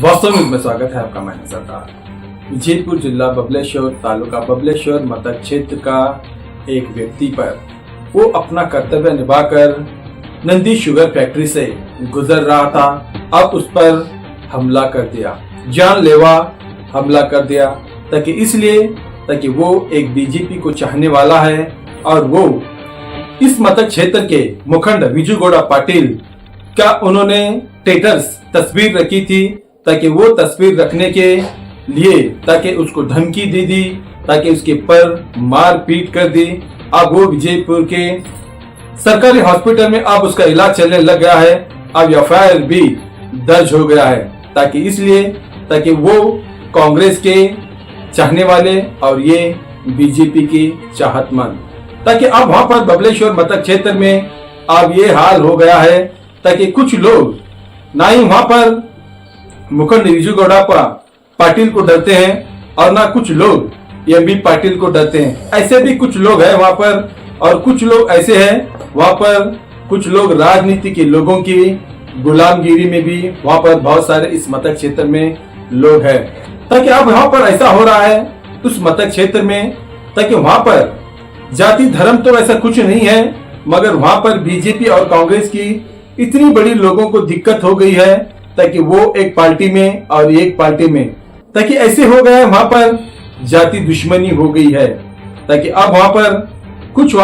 वास्तव में स्वागत है आपका। मैं सरदार विजयपुर जिला बबलेश्वर तालुका बबलेश्वर मतदान क्षेत्र का एक व्यक्ति पर वो अपना कर्तव्य निभाकर नंदी शुगर फैक्ट्री से गुजर रहा था। अब उस पर हमला कर दिया, जानलेवा हमला कर दिया, ताकि वो एक बीजेपी को चाहने वाला है और वो इस मतदान क्षेत्र के मुखंड विजू गौड़ा पाटिल का उन्होंने स्टेटस तस्वीर रखी थी, ताकि वो तस्वीर रखने के लिए ताकि उसको धमकी दे दी, ताकि उसके पर मार पीट कर दी। अब वो विजयपुर के सरकारी हॉस्पिटल में अब उसका इलाज चलने लग गया है। अब एफआईआर भी दर्ज हो गया है, ताकि वो कांग्रेस के चाहने वाले और ये बीजेपी की चाहतमंद, ताकि अब वहां पर बबलेश्वर मतदान क्षेत्र में अब ये हाल हो गया है, ताकि कुछ लोग ना ही वहां पर मुखंड विजू गौड़ा पाटिल को डरते हैं और ना कुछ लोग एमबी पाटिल को डरते हैं। ऐसे भी कुछ लोग हैं वहां पर, और कुछ लोग ऐसे हैं वहां पर, कुछ लोग राजनीति के लोगों की गुलामगिरी में भी वहां पर बहुत सारे इस मतदान क्षेत्र में लोग हैं। ताकि अब वहां पर ऐसा हो रहा है उस मतदान क्षेत्र में, ताकि वहां पर जाति धर्म तो ऐसा कुछ नहीं है, मगर वहां पर बीजेपी और कांग्रेस की इतनी बड़ी लोगों को दिक्कत हो गई है, ताकि वो एक पार्टी में और एक पार्टी में, ताकि ऐसे हो गया है वहां पर जाति दुश्मनी हो गई है। ताकि अब वहां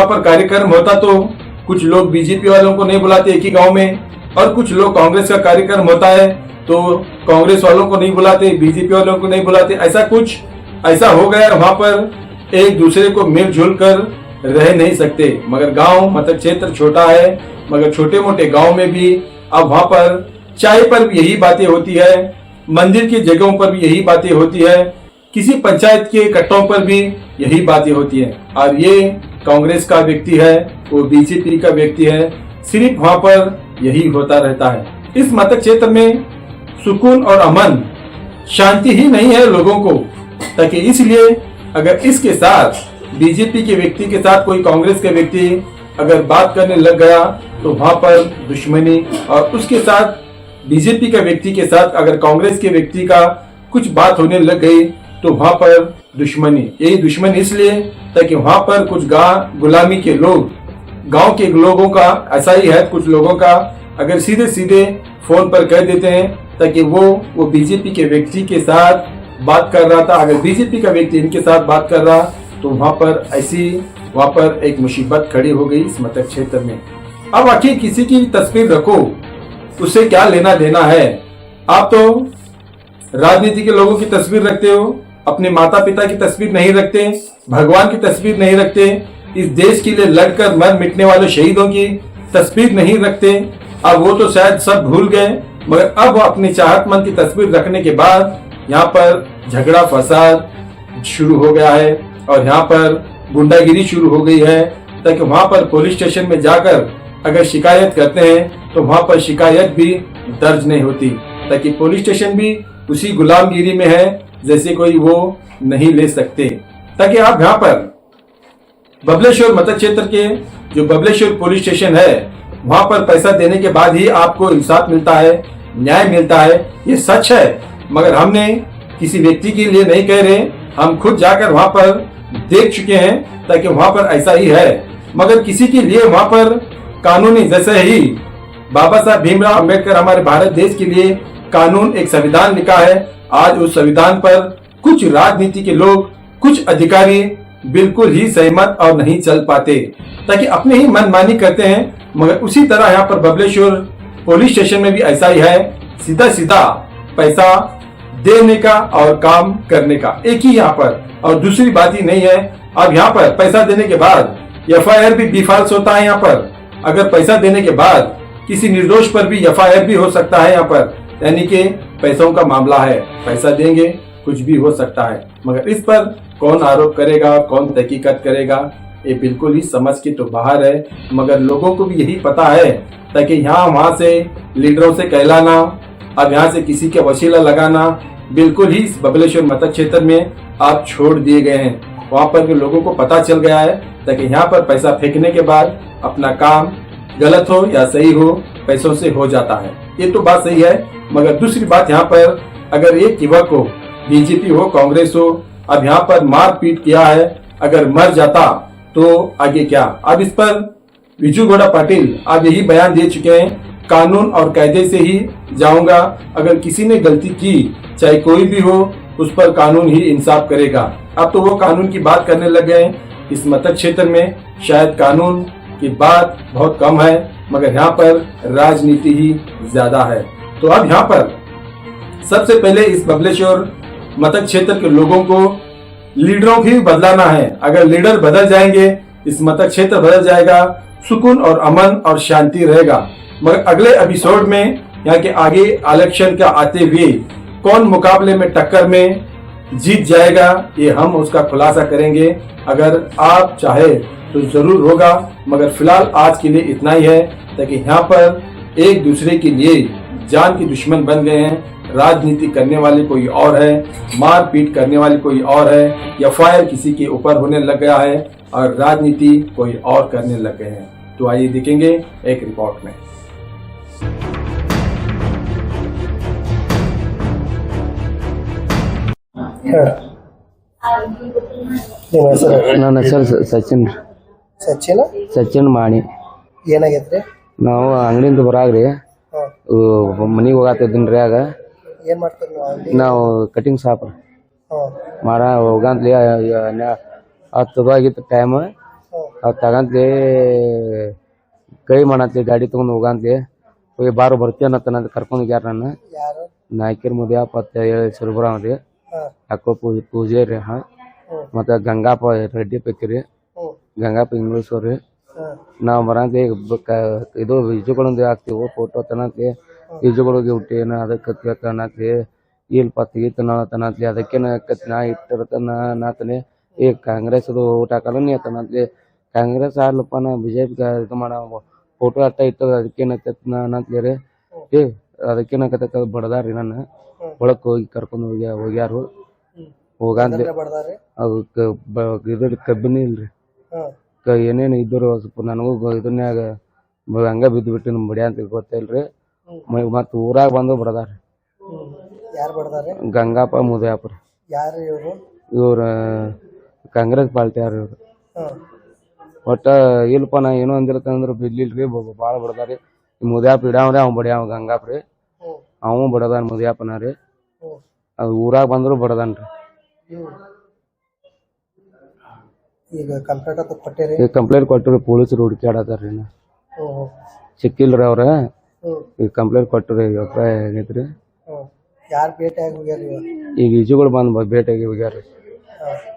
पर कार्यक्रम होता तो कुछ लोग बीजेपी वालों को नहीं बुलाते एक ही गांव में, और कुछ लोग कांग्रेस का कार्यक्रम होता है तो कांग्रेस वालों को नहीं बुलाते, बीजेपी वालों को नहीं बुलाते। ऐसा हो गया वहां पर एक दूसरे को मिलजुल कर रह नहीं सकते। मगर गांव मतलब क्षेत्र छोटा है, मगर छोटे मोटे गांव में भी अब वहां पर चाय पर भी यही बातें होती है, मंदिर की जगहों पर भी यही बातें होती है, किसी पंचायत के कट्टों पर भी यही बातें होती है। और ये कांग्रेस का व्यक्ति है, वो बीजेपी का व्यक्ति है, सिर्फ वहां पर यही होता रहता है। इस मतदान क्षेत्र में सुकून और अमन शांति ही नहीं है लोगों को, ताकि इसलिए अगर इसके साथ बीजेपी के व्यक्ति के साथ कोई कांग्रेस के व्यक्ति अगर बात करने लग गया तो वहां पर दुश्मनी, और उसके साथ बीजेपी के व्यक्ति के साथ अगर कांग्रेस के व्यक्ति का कुछ बात होने लग गई तो वहां पर दुश्मनी। यही दुश्मनी इसलिए ताकि वहां पर कुछ गुलामी के लोग, गांव के लोगों का ऐसा ही है, कुछ लोगों का अगर सीधे सीधे फोन पर कह देते हैं, ताकि वो बीजेपी के व्यक्ति के साथ बात कर रहा था, अगर बीजेपी का व्यक्ति इनके साथ बात कर रहा तो वहां पर एक मुसीबत खड़ी हो गई इस मतदान क्षेत्र में। अब आखिर किसी की तस्वीर रखो, उससे क्या लेना देना है? आप तो राजनीति के लोगों की तस्वीर रखते हो, अपने माता पिता की तस्वीर नहीं रखते, भगवान की तस्वीर नहीं रखते, इस देश के लिए लड़कर मर मिटने वाले शहीदों की तस्वीर नहीं रखते। अब वो तो शायद सब भूल गए, मगर अब अपनी चाहतमंद की तस्वीर रखने के बाद यहाँ पर झगड़ा फसाद शुरू हो गया है और यहाँ पर गुंडागिरी शुरू हो गई है। ताकि वहां पर पुलिस स्टेशन में जाकर अगर शिकायत करते हैं तो वहां पर शिकायत भी दर्ज नहीं होती, ताकि पुलिस स्टेशन भी उसी गुलामगिरी में है जैसे कोई वो नहीं ले सकते। ताकि आप यहाँ पर बबलेश्वर मतदान क्षेत्र के जो बबलेश्वर पुलिस स्टेशन है वहां पर पैसा देने के बाद ही आपको इंसाफ मिलता है, न्याय मिलता है, ये सच है। मगर हमने किसी व्यक्ति के लिए नहीं कह रहे, हम खुद जाकर वहां पर देख चुके हैं, ताकि वहां पर ऐसा ही है। मगर किसी के लिए वहां पर कानूनी, जैसे ही बाबा साहब भीमराव अंबेडकर हमारे भारत देश के लिए कानून एक संविधान लिखा है, आज उस संविधान पर कुछ राजनीति के लोग, कुछ अधिकारी बिल्कुल ही सहमत और नहीं चल पाते, ताकि अपने ही मनमानी करते हैं। मगर उसी तरह यहाँ पर बबलेश्वर पुलिस स्टेशन में भी ऐसा ही है, सीधा सीधा पैसा देने का और काम करने का एक ही यहाँ पर, और दूसरी बात ही नहीं है। अब यहाँ पर पैसा देने के बाद एफआईआर भी डिफॉल्ट होता है। यहाँ पर अगर पैसा देने के बाद किसी निर्दोष पर भी एफआईआर भी हो सकता है यहाँ पर, यानी कि पैसों का मामला है, पैसा देंगे कुछ भी हो सकता है। मगर इस पर कौन आरोप करेगा, कौन तहकीकात करेगा, ये बिल्कुल ही समझ के तो बाहर है। मगर लोगों को भी यही पता है, ताकि यहाँ वहां से लीडरों से कहलाना, अब यहाँ से किसी के वसीला लगाना बिल्कुल ही इस बबलेश्वर मतदान क्षेत्र में आप छोड़ दिए गए हैं। वहां पर लोगों को पता चल गया है, ताकि यहाँ पर पैसा फेंकने के बाद अपना काम गलत हो या सही हो, पैसों से हो जाता है, ये तो बात सही है। मगर दूसरी बात यहाँ पर, अगर एक युवक हो, बीजेपी हो कांग्रेस हो, अब यहाँ पर मारपीट किया है, अगर मर जाता तो आगे क्या? अब इस पर विजू गौड़ा पाटिल आप यही बयान दे चुके हैं, कानून और कायदे से ही जाऊंगा, अगर किसी ने गलती की चाहे कोई भी हो उस पर कानून ही इंसाफ करेगा। अब तो वो कानून की बात करने लग गए हैं। इस मतदान क्षेत्र में शायद कानून की बात बहुत कम है, मगर यहाँ पर राजनीति ही ज्यादा है। तो अब यहाँ पर सबसे पहले इस बबलेश्वर मतदान क्षेत्र के लोगों को लीडरों की बदलाना है। अगर लीडर बदल जाएंगे, इस मतदान क्षेत्र बदल जाएगा, सुकून और अमन और शांति रहेगा। मगर अगले एपिसोड में यहाँ के आगे इलेक्शन का आते हुए कौन मुकाबले में टक्कर में जीत जाएगा, ये हम उसका खुलासा करेंगे। अगर आप चाहे तो जरूर होगा, मगर फिलहाल आज के लिए इतना ही है, ताकि यहाँ पर एक दूसरे के लिए जान के दुश्मन बन गए हैं। राजनीति करने वाले कोई और है, मारपीट करने वाले कोई और है, या फायर किसी के ऊपर होने लग गया है और राजनीति कोई और करने लग गए हैं। तो आइए देखेंगे एक रिपोर्ट में। ನನ್ನ ಹೆಸರು ಸಚಿನ್ ಸಚಿನ್ ಸಚಿನ್ ಮಾಣಿ. ಏನಾಗೈತ್ರಿ? ನಾವು ಅಂಗಡಿಯಿಂದ ಬರಾಗ್ರಿ ಮನಿಗೆ ಹೋಗತ್ತಿದ್ದೀನಿ ಆಗ ಏನ್ ಮಾಡ್ತೀರಿ ನೀವು? ನಾವು ಕಟಿಂಗ್ ಶಾಪ್ ಮಾಡ ಹೋಗಂತ್ಲಿ 10 ಆಗಿತ್ತು ಟೈಮ್. ಅದು ತಗಂತ್ಲಿ ಕೈ ಮಾಡಂತ್ಲಿ ಗಾಡಿ ತಗೊಂಡು ಹೋಗಂತ್ಲಿ ಹೋಗಿ ಬಾರು ಬರ್ತೀನಂತ ಕರ್ಕೊಂಡು ಹೋಗ್ಯಾರ. ನನ್ನ ಯಾರು? ನಾಯ್ಕರ್ ಮುದಿಯಪ್ಪ ಅಂತ ಹೇಳಿ ಸುರಬ್ರಾವ್ ರೀ, ಅಕ್ಕೋ ಪೂಜಾರಿ ಹಾ, ಮತ್ತು ಗಂಗಾಪ ರೆಡ್ಡಿ ಪೈಕಿರಿ, ಗಂಗಾಪ ಇಂಗ್ಲೀಷ್ ರೀ. ನಾವು ಬರಂತೆ ಇದು ಈಜುಗಳೊಂದು ಹಾಕ್ತಿವು ಫೋಟೋ ತನತ್ಲಿ, ಈಜುಗಳಿಗೆ ಹುಟ್ಟೇನ ಅದಕ್ಕೆ ತನತ್ಲಿ ಇಲ್ಲಿ ಪತ್ತಿಗೆ ತನತ್ಲಿ ಅದಕ್ಕೇನ ನಾ ಇಟ್ಟಿರ್ತನ ನಾತನೆ ಈ ಕಾಂಗ್ರೆಸ್ ಊಟ ಹಾಕಲ್ಲ ನೀ ತನತ್ಲಿ ಕಾಂಗ್ರೆಸ್ ಆರ್ಲಪ್ಪ ನಾ ಬಿಜೆಪಿ ಇದು ಮಾಡ ಫೋಟೋ ಅಟ್ಟ ಇಟ್ಟು ಅದಕ್ಕೇನತ್ಲಿ ರೀ. ಅದಕ್ಕೇನಕತ್ತ ಬಡದಾರ್ರಿ ನನ್ನ ಒಳಕ್ ಹೋಗಿ ಕರ್ಕೊಂಡು ಹೋಗ್ಯಾರು. ಹೋಗಂದ್ಲಿ ಇದ್ರ ಕಬ್ಬಿನಿ ಇಲ್ರಿ, ಏನೇನು ಇದ್ರು ಸ್ವಲ್ಪ ನನಗೂ ಇದನ್ಯಾಗ ಹಂಗ ಬಿದ್ದು ಬಿಟ್ಟು ಬಡಿ ಅಂತ ಗೊತ್ತಿಲ್ರಿ. ಮತ್ ಊರಾಗ ಬಂದು ಬಡದಾರ್ರಿ. ಯಾರು ಬಡದಾರೆ? ಗಂಗಾಪ ಮುದಯಪ್ಪ ರೀ. ಯಾರು ಇವರು? ಇವ್ರ ಕಾಂಗ್ರೆಸ್ ಪಾರ್ಟಿ ಯಾರು ಇವ್ರು. ಒಟ್ಟ ಇಲ್ಪ ನಾ ಏನೋ ಅಂದಿರತ್ತಂದ್ರ ಬಿಡ್ಲಿಲ್ರಿ, ಬಾಳ ಬಡದಾರಿ. ಮುದಯಪ್ಪ ಇಡಾವ್ರಿ, ಅವ್ ಬಡಿಯಾವ ಗಂಗಾಪ ರೀ, ಅವ ಬಡದಾನ ಮುದಯಪ್ಪನ ರೀ. ಅದು ಊರಾಗ ಬಂದ್ರು ಬಡದಾನ್ರಿ. ಈಗ ಕಂಪ್ಲೇಂಟ್ ಅಂತ ಕೊಟ್ಟಿರಿ? ಈಗ ಕಂಪ್ಲೇಂಟ್ ಕೊಟ್ಟರು, ಪೊಲೀಸರು ಹುಡುಕಾಡತಾರ್ರಿ. ಸಿಕ್ಕಿಲ್ರಿ ಅವ್ರ. ಈಗ ಕಂಪ್ಲೇಂಟ್ ಕೊಟ್ಟರು. ಈಗ ಆಗೈತ್ರಿ. ಯಾರು ಭೇಟಿಯಾಗಿ ಹೋಗ್ಯಾರಿ? ಈಗ ಈಜುಗಳು ಬಂದು ಭೇಟಿಯಾಗಿ ಹೋಗ್ಯಾರಿ.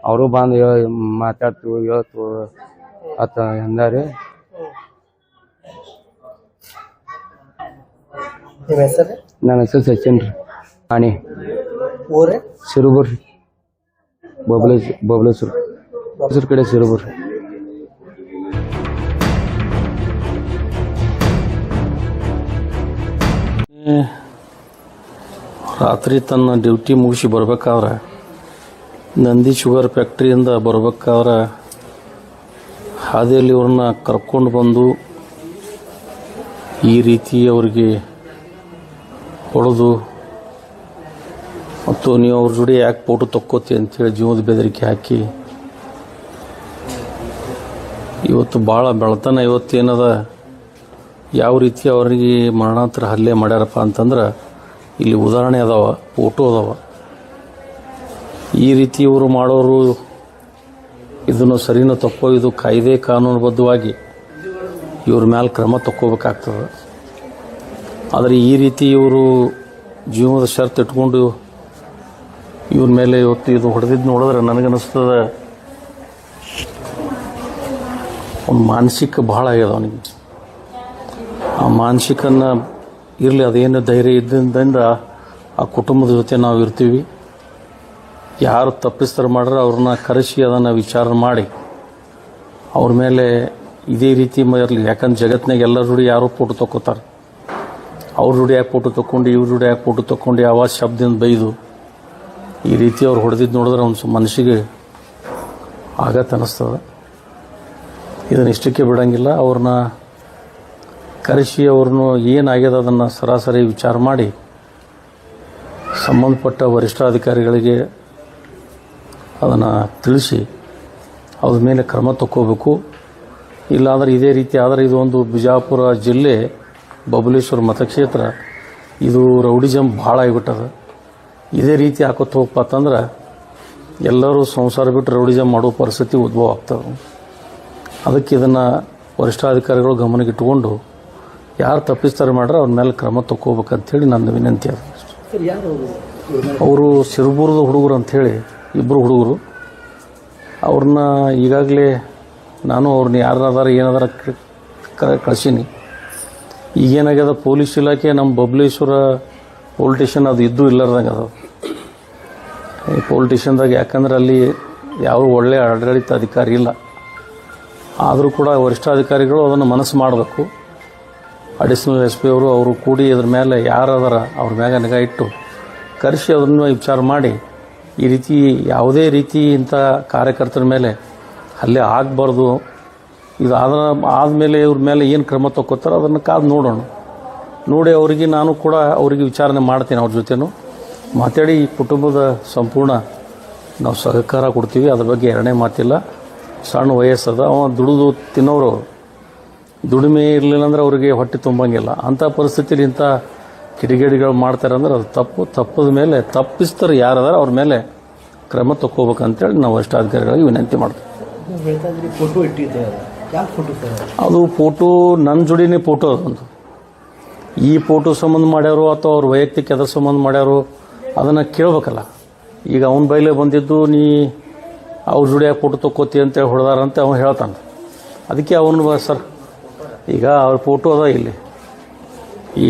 ಅವರು ಬಂದು ಮಾತಾಡ್ತು ಹೇಳ್ತು ಆತ ಎಂದಾರಿ. ನಿಮ್ಮ ಹೆಸರು? ನನ್ನ ಹೆಸರು ಸಚಿನ್ ರೀ ಆಣಿ. ಊರೇ? ಸಿರುಬುರ್ ರೀ, ಬಬಲೇಶ್ವರ ಹೆಸರು ಕಡೆ ಸಿರುಬುರ್. ರಾತ್ರಿ ತನ್ನ ಡ್ಯೂಟಿ ಮುಗಿಸಿ ಬರ್ಬೇಕಾದ್ರೆ ನಂದಿ ಶುಗರ್ ಫ್ಯಾಕ್ಟ್ರಿಯಿಂದ ಬರ್ಬೇಕಾದ್ರೆ ಹಾದಿಯಲ್ಲಿ ಅವ್ರನ್ನ ಕರ್ಕೊಂಡು ಬಂದು ಈ ರೀತಿ ಅವರಿಗೆ ಹೊಡೆದು, ಮತ್ತು ನೀವು ಅವ್ರ ಜೋಡಿ ಯಾಕೆ ಫೋಟೋ ತಕ್ಕೋತಿ ಅಂತೇಳಿ ಜೀವದ ಬೆದರಿಕೆ ಹಾಕಿ ಇವತ್ತು ಭಾಳ ಬೆಳತನ ಇವತ್ತೇನದ ಯಾವ ರೀತಿ ಅವರಿಗೆ ಮರಣಾಂತರ ಹಲ್ಲೆ ಮಾಡ್ಯಾರಪ್ಪ ಅಂತಂದ್ರೆ ಇಲ್ಲಿ ಉದಾಹರಣೆ ಅದಾವ, ಫೋಟೋ ಅದಾವ. ಈ ರೀತಿ ಇವರು ಮಾಡೋರು ಇದನ್ನು ಸರಿನೂ ತಕ್ಕೋ, ಇದು ಕಾಯ್ದೆ ಕಾನೂನುಬದ್ಧವಾಗಿ ಇವ್ರ ಮೇಲೆ ಕ್ರಮ ತಕ್ಕೋಬೇಕಾಗ್ತದೆ. ಆದರೆ ಈ ರೀತಿ ಇವರು ಜೀವನದ ಷರತ್ತು ಇಟ್ಕೊಂಡು ಇವ್ರ ಮೇಲೆ ಇವತ್ತು ಇದು ಹೊಡೆದಿದ್ದು ನೋಡಿದ್ರೆ ನನಗನ್ನಿಸ್ತದೆ ಒಂದು ಮಾನಸಿಕ ಭಾಳ ಆಗ್ಯದ ಅವನಿಗೆ. ಆ ಮಾನಸಿಕನ್ನ ಇರಲಿ, ಅದೇನು ಧೈರ್ಯ ಇದ್ದಿಂದ ಆ ಕುಟುಂಬದ ಜೊತೆ ನಾವು ಇರ್ತೀವಿ. ಯಾರು ತಪ್ಪಿಸ್ತಾರ ಮಾಡ್ರೆ ಅವ್ರನ್ನ ಕರೆಸಿ ಅದನ್ನು ವಿಚಾರ ಮಾಡಿ ಅವ್ರ ಮೇಲೆ ಇದೇ ರೀತಿ ಇರಲಿ. ಯಾಕಂದ್ರೆ ಜಗತ್ತಿನಾಗ ಎಲ್ಲರ ಜೋಡಿ ಯಾರೋ ಫೋಟೋ ತಗೋತಾರೆ, ಅವ್ರ ಜೋಡಿ ಯಾಕೆ ಫೋಟೋ ತಗೊಂಡು ಇವ್ರ ಜೋಡಿ ಯಾಕೆ ಫೋಟೋ ತಗೊಂಡು ಆವಾಜ್ ಶಬ್ದದಿಂದ ಬೈದು ಈ ರೀತಿ ಅವ್ರು ಹೊಡೆದಿದ್ದು ನೋಡಿದ್ರೆ ಒಂದು ಮನಸ್ಸಿಗೆ ಆಗತ್ತೆ ಅನ್ನಿಸ್ತದೆ. ಇದನ್ನ ಇಷ್ಟಕ್ಕೆ ಬಿಡಂಗಿಲ್ಲ. ಅವ್ರನ್ನ ಕರೆಸಿ ಅವ್ರನ್ನು ಏನಾಗ್ಯದ ಅದನ್ನು ಸರಾಸರಿ ವಿಚಾರ ಮಾಡಿ ಸಂಬಂಧಪಟ್ಟ ವರಿಷ್ಠಾಧಿಕಾರಿಗಳಿಗೆ ಅದನ್ನು ತಿಳಿಸಿ ಅದ್ರ ಮೇಲೆ ಕ್ರಮ ತಗೋಬೇಕು. ಇಲ್ಲಾಂದ್ರೆ ಇದೇ ರೀತಿ ಆದರೆ ಇದು ಒಂದು ಬಿಜಾಪುರ ಜಿಲ್ಲೆ ಬಬಲೇಶ್ವರ ಮತಕ್ಷೇತ್ರ ಇದು ರೌಡಿಸಮ್ ಭಾಳ ಆಗಿಬಿಟ್ಟದ. ಇದೇ ರೀತಿ ಹಾಕೋತ ಹೋಗ್ಪತ್ತಂದ್ರೆ ಎಲ್ಲರೂ ಸಂಸಾರ ಬಿಟ್ಟು ರೌಡಿಸಮ್ ಮಾಡೋ ಪರಿಸ್ಥಿತಿ ಉದ್ಭವ ಆಗ್ತವೆ. ಅದಕ್ಕೆ ಇದನ್ನು ವರಿಷ್ಠಾಧಿಕಾರಿಗಳು ಗಮನಕ್ಕೆ ಇಟ್ಟುಕೊಂಡು ಯಾರು ತಪ್ಪಿಸ್ತಾರೆ ಮಾಡ್ರೆ ಅವ್ರ ಮೇಲೆ ಕ್ರಮ ತಗೋಬೇಕಂತೇಳಿ ನನ್ನ ವಿನಂತಿ ಅದು. ಅವರು ಸಿರುಬೂರದ ಹುಡುಗರು ಅಂಥೇಳಿ ಇಬ್ಬರು ಹುಡುಗರು. ಅವ್ರನ್ನ ಈಗಾಗಲೇ ನಾನು ಅವ್ರನ್ನ ಯಾರದಾರ ಏನಾದಾರ ಕಳಿಸೀನಿ. ಈಗೇನಾಗ್ಯದ ಪೊಲೀಸ್ ಇಲಾಖೆ ನಮ್ಮ ಬಬಲೇಶ್ವರ ಪೊಲೀಸ್ ಸ್ಟೇಷನ್ ಅದು ಇದ್ದೂ ಇಲ್ಲದಂಗೆ ಅದು ಈ ಪೊಲೀಸ್ ಸ್ಟೇಷನ್ದಾಗ. ಯಾಕಂದ್ರೆ ಅಲ್ಲಿ ಯಾವ ಒಳ್ಳೆಯ ಆಡಳಿತ ಅಧಿಕಾರಿ ಇಲ್ಲ. ಆದರೂ ಕೂಡ ವರಿಷ್ಠಾಧಿಕಾರಿಗಳು ಅದನ್ನು ಮನಸ್ಸು ಮಾಡಬೇಕು. ಅಡಿಷನಲ್ SP ಅವರು ಕೂಡಿ ಇದ್ರ ಮೇಲೆ ಯಾರದಾರ ಅವ್ರ ಮ್ಯಾಗ ನಿಗಾ ಇಟ್ಟು ಕರೆಸಿ ಅದನ್ನು ವಿಚಾರ ಮಾಡಿ ಈ ರೀತಿ ಯಾವುದೇ ರೀತಿ ಇಂಥ ಕಾರ್ಯಕರ್ತರ ಮೇಲೆ ಹಲ್ಲೆ ಆಗಬಾರ್ದು. ಇದು ಆದಮೇಲೆ ಇವ್ರ ಮೇಲೆ ಏನು ಕ್ರಮ ತಗೋತಾರೋ ಅದನ್ನು ಕಾದು ನೋಡೋಣ. ನೋಡಿ ಅವರಿಗೆ ನಾನು ಕೂಡ ಅವರಿಗೆ ವಿಚಾರಣೆ ಮಾಡ್ತೀನಿ. ಅವ್ರ ಜೊತೆನೂ ಮಾತಾಡಿ ಈ ಕುಟುಂಬದ ಸಂಪೂರ್ಣ ನಾವು ಸಹಕಾರ ಕೊಡ್ತೀವಿ. ಅದ್ರ ಬಗ್ಗೆ ಎರಡನೇ ಮಾತಿಲ್ಲ. ಸಣ್ಣ ವಯಸ್ಸದ ಅವ ದುಡಿದು ತಿನ್ನೋರು, ದುಡಿಮೆ ಇರಲಿಲ್ಲ ಅಂದ್ರೆ ಅವರಿಗೆ ಹೊಟ್ಟೆ ತುಂಬಂಗಿಲ್ಲ. ಅಂಥ ಪರಿಸ್ಥಿತಿಲಿ ಇಂಥ ಕಿಡಿಗೇಡಿಗಳು ಮಾಡ್ತಾರೆ ಅಂದ್ರೆ ಅದು ತಪ್ಪದ ಮೇಲೆ ತಪ್ಪಿಸ್ತಾರೆ ಯಾರದಾರ ಅವ್ರ ಮೇಲೆ ಕ್ರಮ ತಗೋಬೇಕಂತೇಳಿ ನಾವು ವರಿಷ್ಠಾಧಿಕಾರಿಗಳಿಗೆ ವಿನಂತಿ ಮಾಡ್ತೀವಿ. ಅದು ಫೋಟೋ ನನ್ನ ಜೋಡಿನೇ ಫೋಟೋ ಅದೊಂದು. ಈ ಫೋಟೋ ಸಂಬಂಧ ಮಾಡ್ಯಾರು ಅಥವಾ ಅವ್ರ ವೈಯಕ್ತಿಕ ಎದ್ರ ಸಂಬಂಧ ಮಾಡ್ಯಾರು ಅದನ್ನು ಕೇಳಬೇಕಲ್ಲ. ಈಗ ಅವನ ಬೈಲೆ ಬಂದಿದ್ದು ನೀ ಅವ್ರ ಜೋಡಿಯಾಗ ಫೋಟೋ ತಕ್ಕೋತಿ ಅಂತೇಳಿ ಹೊಡೆದಾರಂತ ಅವನು ಹೇಳ್ತಾನೆ. ಅದಕ್ಕೆ ಅವನು ಸರ್ ಈಗ ಅವ್ರ ಫೋಟೋ ಅದ ಇಲ್ಲಿ, ಈ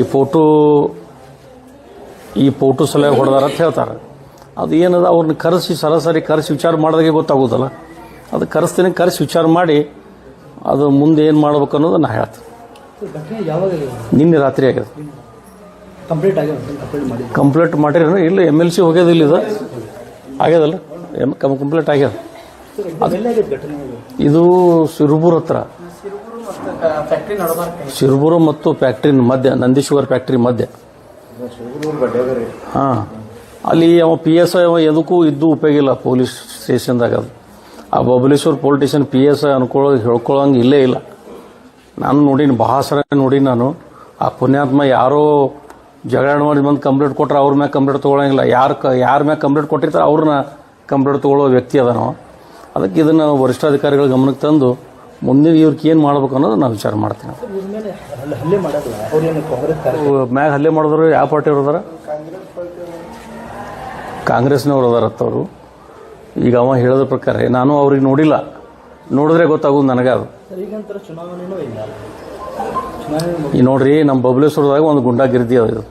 ಫೋಟೋ ಸಲಹೆ ಹೊಡೆದಾರ ಅಂತ ಹೇಳ್ತಾರೆ. ಅದು ಏನದ ಅವ್ರನ್ನ ಕರೆಸಿ ಸರಾಸರಿ ಕರೆಸಿ ವಿಚಾರ ಮಾಡಿದಾಗೆ ಗೊತ್ತಾಗೋದಲ್ಲ. ಅದು ಕರೆಸ್ತೀನಿ, ಕರೆಸಿ ವಿಚಾರ ಮಾಡಿ ಅದು ಮುಂದೆ ಏನು ಮಾಡ್ಬೇಕು ಅನ್ನೋದು ನಾ ಹೇಳ್ತೀನಿ. ನಿನ್ನೆ ರಾತ್ರಿ ಆಗ್ಯದ. ಕಂಪ್ಲೇಂಟ್ ಮಾಡಿರಿ ಇಲ್ಲ MLC ಹೋಗ್ಯದಿಲ್ಲ ಇದು ಆಗ್ಯದಲ್ಲ ಕಂಪ್ಲೇಂಟ್ ಆಗ್ಯದ. ಇದು ಸಿರುಬೂರ್ ಹತ್ರ, ಸಿರುಬೂರು ಮತ್ತು ಫ್ಯಾಕ್ಟ್ರಿ ಮಧ್ಯ, ನಂದಿ ಶುಗರ್ ಫ್ಯಾಕ್ಟ್ರಿ ಮಧ್ಯ. ಹಾಂ, ಅಲ್ಲಿ ಅವ PSI ಅವ ಎದಕ್ಕೂ ಇದ್ದು ಉಪಯೋಗ ಇಲ್ಲ ಪೊಲೀಸ್ ಸ್ಟೇಷನ್ದಾಗ. ಅದು ಆ ಬಬಲೇಶ್ವರ ಪೊಲೀಸ್ ಸ್ಟೇಷನ್ PSI ಹೇಳ್ಕೊಳ್ಳೋಂಗೆ ಇಲ್ಲೇ ಇಲ್ಲ. ನಾನು ನೋಡೀನಿ, ಭಾಳ ಸರ ನೋಡೀನಿ ನಾನು. ಆ ಪುಣ್ಯಾತ್ಮ ಯಾರೋ ಜಗಳ ಮಾಡಿ ಬಂದು ಕಂಪ್ಲೇಂಟ್ ಕೊಟ್ರೆ ಅವ್ರ ಮ್ಯಾಗ ಕಂಪ್ಲೇಂಟ್ ತೊಗೊಳಂಗಿಲ್ಲ. ಯಾರ ಮ್ಯಾಗ ಕಂಪ್ಲೇಂಟ್ ಕೊಟ್ಟಿರ್ತಾರೆ ಅವ್ರನ್ನ ಕಂಪ್ಲೇಂಟ್ ತೊಗೊಳ್ಳೋ ವ್ಯಕ್ತಿ ಅದ ನಾವು. ಅದಕ್ಕೆ ಇದನ್ನು ವರಿಷ್ಠಾಧಿಕಾರಿಗಳ ಗಮನಕ್ಕೆ ತಂದು ಮುಂದಿನ ಇವ್ರಿಗೆ ಏನು ಮಾಡ್ಬೇಕು ಅನ್ನೋದು ನಾವು ವಿಚಾರ ಮಾಡ್ತೀನಿ. ಮ್ಯಾಗ ಹಲ್ಲೆ ಮಾಡಿದ್ರು ಯಾವ ಪಾರ್ಟಿ ಅವ್ರು ಅದಾರ? ಕಾಂಗ್ರೆಸ್ನವ್ರು ಅದಾರತ್ತವರು. ಈಗ ಅವ ಹೇಳೋದ್ರ ಪ್ರಕಾರ ನಾನು ಅವ್ರಿಗೆ ನೋಡಿಲ್ಲ, ನೋಡಿದ್ರೆ ಗೊತ್ತಾಗೋದು ನನಗೆ. ಅದು ಈ ನೋಡ್ರಿ, ನಮ್ಮ ಬಬಲೇಶ್ವರದಾಗ ಒಂದು ಗುಂಡಾಗಿರ್ದಿ ಅದು.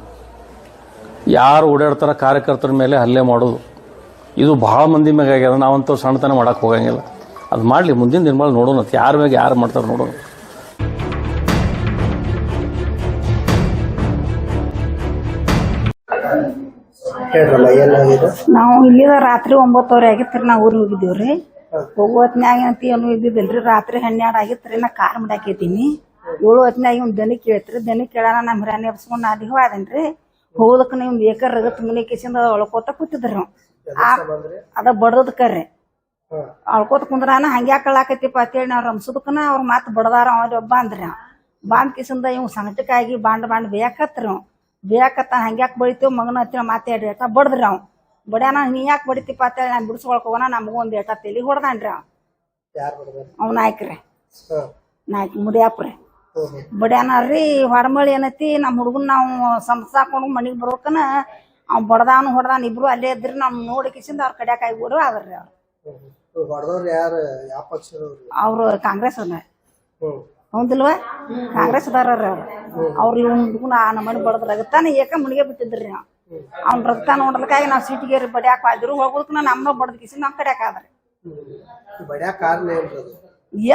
ಯಾರು ಓಡಾಡ್ತಾರ ಕಾರ್ಯಕರ್ತರ ಮೇಲೆ ಹಲ್ಲೆ ಮಾಡೋದು ಇದು ಭಾಳ ಮಂದಿ ಮ್ಯಾಗ ಆಗ್ಯದ. ನಾವಂತೂ ಸಣ್ಣತನ ಮಾಡಕ್ಕೆ ಹೋಗಂಗಿಲ್ಲ. ಅದು ಮಾಡಲಿ, ಮುಂದಿನ ದಿನಗಳು ನೋಡೋಣ ಯಾರ ಮ್ಯಾಗ ಯಾರು ಮಾಡ್ತಾರೆ ನೋಡೋಣ. ನಾವು ಇಲ್ಲಿದ ರಾತ್ರಿ 9:00 ಆಗಿತ್ರಿ. ನಾವು ಊರಿಗೆ ಹೋಗಿದ್ದೀವ್ರಿ. ಹೋಗೋ ಹೊತ್ನ್ಯಾಗ ಅಂತ ಏನು ಇದ್ದಿದ್ದಿಲ್ರಿ. ರಾತ್ರಿ 12 ಆಗಿತ್ರಿ. ನಾ ಕಾರ್ ಮಾಡಾಕೈತೀನಿ. 7 ಹೊತ್ನ್ಯಾಗ ಇವ್ನ ದನಿ ಕೇಳ್ತ್ರಿ. ದನಿ ಕೇಳಾನ ನಮ್ಮ ಹಿರಾನಿ ಎಬ್ಸ್ಕೊಂಡು ಅಲ್ಲಿಗೆ ಹೋದನ್ರಿ. ಹೋದಕ್ಕೆ ನೀವು ಬೇಕಾರ ರಗತ್ ಮನೆ ಕೇಸಿಂದ ಅಳ್ಕೋತ ಕೂತಿದ್ರಿ. ನಾವು ಅದ ಬಡದ್ ಕರ್ರಿ ಅಳ್ಕೋತ ಕುಂದ್ರಾನ ಹಂಗ್ಯಾಕ ಕಳ್ಳಾಕೈತಿಪ್ಪ ಅಂತೇಳಿ ನಾವು ರಮ್ಸದಕ್ಕನ ಅವ್ರ ಮಾತು ಬಡದಾರ. ಒಬ್ಬ ಅಂದ್ರಿ ಬಾಂಡ್ ಕಿಸಿಂದ ಇವ್ ಸಂಕಟಕ್ಕಾಗಿ ಬಾಂಡ್ ಬೇಯಾಕತ್ರಿ. ನಾವು ಬೇಯಾಕತ್ತ ಹಂಗ್ಯಾಕೆ ಬಡಿತೇವ್ ಮಗನ ಹತ್ತಿರ ಮಾತಾಡಿ ಏಟ ಬಡದ್ರಿ. ಅವ್ ಬಡ್ಯಾನ ನೀ ಯಾಕೆ ಬಡಿತಿಪ್ಪ ಅಂತೇಳಿ ನಾನು ಬಿಡಿಸ್ಕೊಳಕ್ ಹೋಗೋಣ. ನಮಗೂ ಒಂದ್ ಏಟ ತಲಿ ಹೊಡ್ದಾನ್ರಿ. ಅವ್ ನಾಯ್ಕ್ರಿ, ನಾಯ್ಕ ಮುಡಿಯಾಪ್ರಿ ಬಡ್ಯಾನರಿ. ಹೊರಮಳಿ ಏನೈತಿ ನಮ್ಮ ಹುಡುಗನ್ ನಾವು ಸಂಸಾಕೊಂಡು ಮನಿಗ್ ಬರ್ಬೇಕನ ಅವ್ ಬಡದಾನು ಹೊಡ್ದಾನ. ಇಬ್ರು ಅಲ್ಲೇ ಇದ್ರಿ. ನಮ್ ನೋಡಿ ಕಿಸಿಂದ ಅವ್ರ ಕಡ್ಯಾಕ ಆಗಿಬಿಡ್ರು ಅದ್ರಿ. ಅವ್ರು ಕಾಂಗ್ರೆಸ್ ಹೌದಿಲ್ವಾ? ಕಾಂಗ್ರೆಸ್ ಅದಾರ್ರಿ ಅವ್ರು ಇವ್ನ ಹುಡುಗನ ನಮ್ಮನೆ ಬಡದ್ರ ರಗತಾನ ಏಕ ಮುಣಿಗೆ ಬಿಟ್ಟಿದ್ರಿ. ಅವ್ನ ರಕ್ತ ನೋಡ್ಲಿಕ್ಕಾಗಿ ನಾವು ಸೀಟಿಗೆ ಬಡ್ಯಾಕ ಆದ್ರು ಹೋಗೋದಕ್ಕ ನಮ್ಮ ಬಡದ ಕಿಸಿಂದ ನಮ್ ಕಡ್ಯಾಕ ಆದ್ರಿ.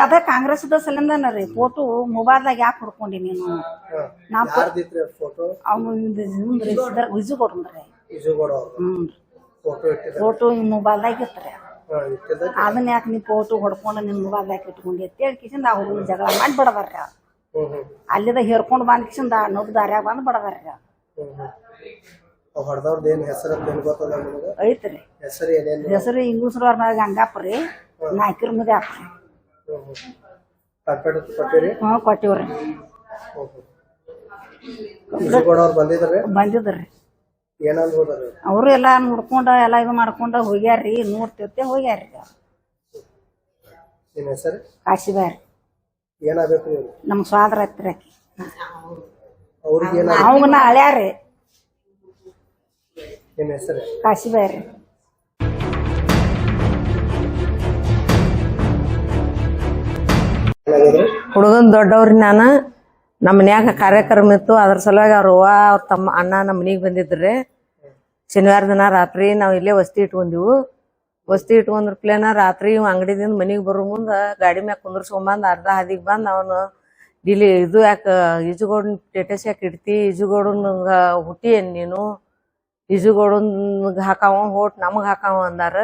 ಅದ ಕಾಂಗ್ರೆಸ್ದ ಸಲಿಂದನ ರೀ. ಫೋಟೋ ಮೊಬೈಲ್ದಾಗ ಯಾಕೆ ಹುಡ್ಕೊಂಡಿ ನೀನು? ವಿಜು ಕೊಡ್ರಿ. ಫೋಟೋ ಈ ಮೊಬೈಲ್ದಾಗ ಇತ್ರಿ. ಅದನ್ನ ಯಾಕೆ ನೀ ಫೋಟೋ ಹೊಡ್ಕೊಂಡು ನಿನ್ ಮೊಬೈಲ್ದಾಗ ಇಟ್ಕೊಂಡಿ ಅಂತೇಳಿ ಕಿಸಿಂದ ಅವ್ರು ಜಗಳ ಮಾಡಿ ಬಡದಾರ್ರಿ. ಅಲ್ಲಿದ ಹೇರ್ಕೊಂಡ್ ಬಂದ್ಕಿಸಿಂದ ಅನ್ನೋದು ದಾರ್ಯಾಗ ಬಂದ್ ಬಡದಾರ್ರಿ ಹೊಡೆದವ್ರದ್ದು ಏನ್ ಹೆಸರು ಏನ್ ಗೊತ್ತದ ನಿಮಗೆ? ಐತ್ರಿ ಹೆಸರು ಏನೇನು? ಹೆಸರು ಇಂಗ್ಲೀಷ್ರವ್ರ ಮ್ಯಾಗ ಗಂಗಾಪ್ಪ ರೀ ನಾಯ್ಕರ ಮದಿ ಹಾಕ್ರಿ ಕಾರ್ಪೆಟ್ ಕೊಟ್ಟಿರಿ? ಕೊಟ್ಟಿವ್ರಿ ಈಜುಗೋಡವ್ರು ಬಂದಿದ್ರಿ? ಬಂದಿದ್ರಿ ಏನಂದ್ ಹೋದ್ರಿ? ಅವರು ಎಲ್ಲಾ ನೋಡ್ಕೊಂಡ ಎಲ್ಲಾ ಇದು ಮಾಡ್ಕೊಂಡ ಹೋಗ್ಯಾರ್ರಿ ನೋಡ್ತಿರ್ತೆ ಹೋಗ್ಯಾರ್ರಿ ನಿಮ್ ಹೆಸರು? ಕಾಶಿಬಾರಿ ಏನಾಗಬೇಕು ನೀವು? ನಮ್ ಸ್ವಾದ್ರ ಐತ್ರಿ ಆಕಿ ಅವ್ರಿಗೆ ಏನ? ಅವನ ಹಳ್ಯಾರಿ ನಿಮ್ ಹೆಸರು? ಕಾಶಿಬಾರಿ ಹುಡುಗನ್ ದೊಡ್ಡವ್ರಿ ನಾನು ನಮ್ಮ ಮನ್ಯಾಗ ಕಾರ್ಯಕ್ರಮ ಇತ್ತು ಅದ್ರ ಸಲುವಾಗಿ ಅವ್ರ ಅವ್ವ ಅವ್ರ ತಮ್ಮ ಅಣ್ಣ ನಮ್ಮ ಮನಿಗೆ ಬಂದಿದ್ರಿ. ಶನಿವಾರ ದಿನ ರಾತ್ರಿ ನಾವು ಇಲ್ಲೇ ವಸ್ತಿ ಇಟ್ಕೊಂಡಿವು. ವಸ್ತಿ ಇಟ್ಕೊಂಡ್ರ ಪ್ಲೇನ ರಾತ್ರಿ ಅಂಗಡಿದಿಂದ ಮನಿಗೆ ಬರೋ ಮುಂದ ಗಾಡಿ ಮ್ಯಾಗ ಕುಂದ್ರಸ್ಕೊಂಬಂದ್ ಅರ್ಧ ಹಾದಿಗೆ ಬಂದ್ ಅವನು ಇಲ್ಲಿ ಇದು ಯಾಕ ಈಜುಗೋಡನ್ ಸ್ಟೇಟಸ್ ಯಾಕೆ ಇಡ್ತಿ, ಈಜುಗೋಡನ್ ಹುಟ್ಟಿ ಏನ್ ನೀನು, ಈಜುಗೋಡನ್ ಹಾಕಾವ ಹೋಟ್ ನಮಗ್ ಹಾಕಾವ ಅಂದಾರ.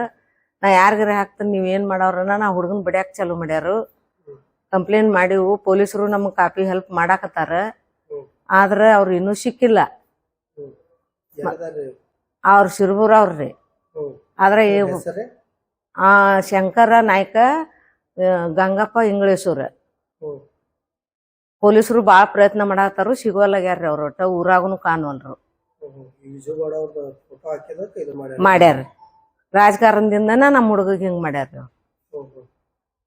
ನಾ ಯಾರಿಗಾರ ಹಾಕ್ತೀನಿ ನೀವ್ ಏನ್ ಮಾಡವ್ರನ ನಾ ಹುಡುಗನ್ ಬಡಿಯಾಕ ಚಾಲು ಮಾಡ್ಯಾರು. ಕಂಪ್ಲೇಂಟ್ ಮಾಡಿವು, ಪೊಲೀಸರು ನಮ್ಗೆ ಕಾಪಿ ಹೆಲ್ಪ್ ಮಾಡಾಕತ್ತಾರ. ಆದ್ರ ಅವ್ರು ಇನ್ನೂ ಸಿಕ್ಕಿಲ್ಲ. ಅವ್ರ ಶಿರ್ಬೂರ್ ಅವ್ರಿ. ಆದ್ರೆ ಶಂಕರ ನಾಯ್ಕ, ಗಂಗಪ್ಪ ಇಂಗ್ಲೇಶ್ವರ. ಪೊಲೀಸರು ಬಾಳ ಪ್ರಯತ್ನ ಮಾಡಾಕತ್ತಾರು, ಸಿಗೋಲ್ಲಾಗ್ಯಾರ್ರಿ ಅವ್ರ. ಒಟ್ಟ ಊರಾಗನು ಕಾಣವಲ್ರು. ಮಾಡ್ಯಾರ ರಾಜಕಾರಣದಿಂದನ ನಮ್ಮ ಹುಡುಗಗ್ ಹಿಂಗ್ ಮಾಡ್ಯಾರ.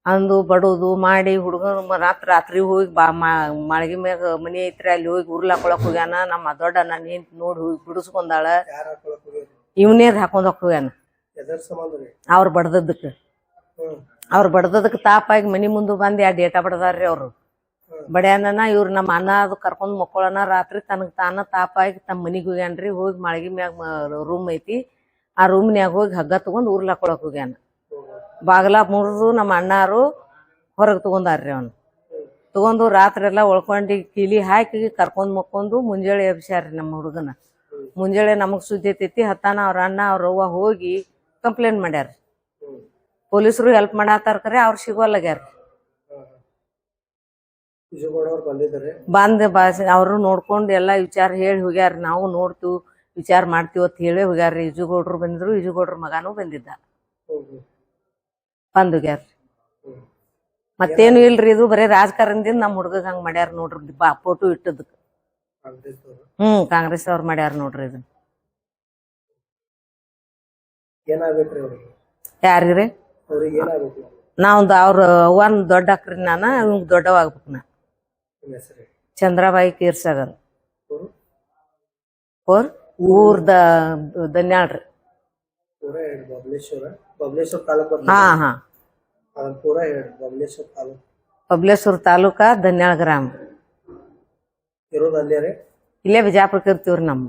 ಅಂದು ಬಡೋದು ಮಾಡಿ ಹುಡುಗನ ರಾತ್ರಿ ಹೋಗಿ ಮಾಳ್ಗಿ ಮ್ಯಾಗ ಮನಿ ಐತ್ರಿ ಅಲ್ಲಿ ಹೋಗಿ ಉರ್ಲಾಕೊಳಕ್ ಹೋಗ್ಯಾನ. ನಮ್ಮ ದೊಡ್ಡನ ನಿಂತ ನೋಡಿ ಹೋಗಿ ಬಿಡಿಸ್ಕೊಂಡಾಳ. ಇವನೇದ್ ಹಾಕೊಂಡ್ ಹೋಗ್ಯಾನ ಅವ್ರ ಬಡ್ದದಕ್ ತಾಪಾಗಿ ಮನಿ ಮುಂದೆ ಬಂದ್ ಯಾ ಡೇಟಾ ಬಡದಾರ್ರಿ ಅವ್ರು. ಬಡ್ಯಾನ ಇವ್ರು ನಮ್ಮ ಅನ್ನ ಅದು ಕರ್ಕೊಂಡ್ ಮಕ್ಕಳನ ರಾತ್ರಿ ತನಗ್ ತಾನ ತಾಪಾಗಿ ತಮ್ಮ ಮನಿಗ್ ಹೋಗ್ಯಾನ್ರಿ. ಹೋಗಿ ಮಾಳ್ಗಿ ಮ್ಯಾಗ ರೂಮ್ ಐತಿ, ಆ ರೂಮ್ನ್ಯಾಗ ಹೋಗಿ ಹಗ್ಗ ತಗೊಂಡ್ ಉರ್ಲಾಕೊಳಕ್ ಹೋಗ್ಯಾನ. ಬಾಗಲ ಮುರಿದು ನಮ್ಮ ಅಣ್ಣಾರು ಹೊರಗೆ ತಗೊಂಡಾರ್ರಿ. ಅವನು ತಗೊಂಡು ರಾತ್ರಿ ಎಲ್ಲ ಒಳ್ಕೊಂಡಿ ಕೀಲಿ ಹಾಕಿ ಕರ್ಕೊಂಡ್ ಮಕ್ಕೊಂದು ಮುಂಜಾಳೆ ಎಬ್ಸ್ಯಾರ್ರಿ ನಮ್ಮ ಹುಡುಗನ. ಮುಂಜಾಳೆ ನಮಗ್ ಸುದ್ದಿ ಐತಿ ಹತ್ತಾನ ಅವ್ರ ಅಣ್ಣ ಅವ್ರ ಅವ್ವ ಹೋಗಿ ಕಂಪ್ಲೇಂಟ್ ಮಾಡ್ಯಾರ. ಪೊಲೀಸರು ಹೆಲ್ಪ್ ಮಾಡಾತಾರ ಕರೆ ಅವ್ರು ಸಿಗೋಲ್ಲಾಗ್ಯಾರ. ಬಂದ್ ಅವ್ರು ನೋಡ್ಕೊಂಡು ಎಲ್ಲಾ ವಿಚಾರ ಹೇಳಿ ಹೋಗ್ಯಾರ. ನಾವು ನೋಡ್ತೀವಿ ವಿಚಾರ ಮಾಡ್ತೀವಿ ಅಂತ ಹೇಳಿ ಹೋಗ್ಯಾರ್ರಿ. ಈಜುಗೌಡ್ರು ಬಂದಿದ್ರು, ಈಜುಗೌಡ್ರ ಮಗಾನು ಬಂದಿದ್ದ. ಬಂದ್ ಹೋಗ್ಯಾರ್ರಿ. ಮತ್ತೇನು ಇಲ್ರಿ, ಇದು ಬರೀ ರಾಜಕಾರಣದಿಂದ ನಮ್ ಹುಡುಗಗ್ ಹಂಗ ಮಾಡ್ಯಾರ ನೋಡ್ರಿ. ಫೋಟೋ ಇಟ್ಟದಕ್ ಕಾಂಗ್ರೆಸ್ ಅವ್ರು ಮಾಡ್ಯಾರ ನೋಡ್ರಿ. ಇದನ್ನ ಯಾರಿಗ್ರಿ? ನಾವ್ ಅವ್ರ ಅವ್ವನ್ ದೊಡ್ಡ ಅಕ್ರಿ, ನಾನ ಇವ್ ದೊಡ್ಡವಾಗ್ಬೇಕು. ನಾ ಚಂದ್ರಬಾಯಿ ಕೀರ್ಸಾಗರ್ ಊರ್ದ ದನ್ಯಾಳ್ರಿ. ಬಬ್ಲೇಶ್ವರ ತಾಲೂಕಾ ದನ್ಯಾಳ ಗ್ರಾಮ. ಇಲ್ಲೇ ಬಿಜಾಪುರಕ್ಕೆ ಇರ್ತೀವ್ರಿ. ನಮ್ಮ